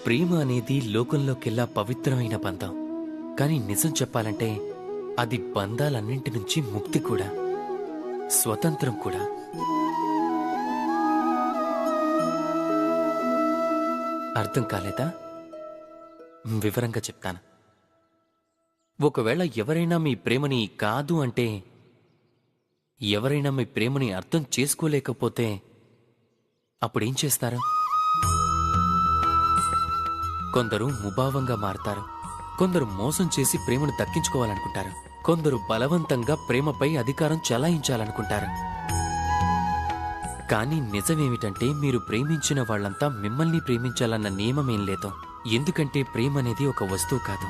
ప్రేమ అనేది లోకంలోకెల్లా పవిత్రమైన బంధం. కానీ నిజం చెప్పాలంటే అది బంధాలన్నింటి నుంచి ముక్తి కూడా, స్వతంత్రం కూడా. అర్థం కాలేదా? వివరంగా చెప్తాను. ఒకవేళ ఎవరైనా మీ ప్రేమని కాదు అంటే, ఎవరైనా మీ ప్రేమని అర్థం చేసుకోలేకపోతే అప్పుడేం చేస్తారు? కొందరు ముభావంగా మారతారు, కొందరు మోసం చేసి ప్రేమను దక్కించుకోవాలనుకుంటారు, కొందరు బలవంతంగా ప్రేమపై అధికారం చెలాయించాలనుకుంటారు. కానీ నిజమేమిటంటే మీరు ప్రేమించిన వాళ్లంతా మిమ్మల్ని ప్రేమించాలన్న నియమమేం లేదు. ఎందుకంటే ప్రేమనేది ఒక వస్తువు కాదు,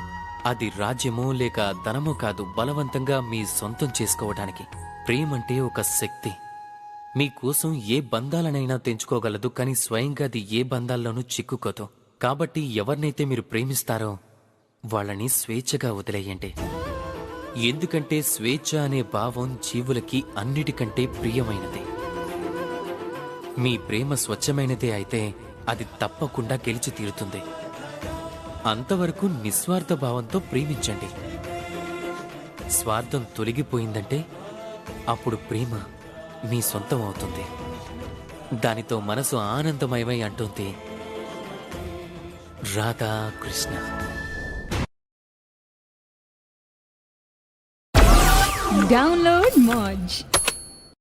అది రాజ్యమో లేక ధనమో కాదు బలవంతంగా మీ సొంతం చేసుకోవడానికి. ప్రేమంటే ఒక శక్తి. మీకోసం ఏ బంధాలనైనా తెంచుకోగలదు, కానీ స్వయంగా అది ఏ బంధాల్లోనూ చిక్కుకోదు. కాబట్టి ఎవరినైతే మీరు ప్రేమిస్తారో వాళ్ళని స్వేచ్ఛగా వదిలేయండి. ఎందుకంటే స్వేచ్ఛ అనే భావం జీవులకి అన్నిటికంటే ప్రియమైనది. మీ ప్రేమ స్వచ్ఛమైనదే అయితే అది తప్పకుండా గెలిచి తీరుతుంది. అంతవరకు నిస్వార్థ భావంతో ప్రేమించండి. స్వార్థం తొలగిపోయిందంటే అప్పుడు ప్రేమ మీ సొంతం అవుతుంది. దానితో మనసు ఆనందమయమై అంటుంది, రాధా కృష్ణ. Download Moj.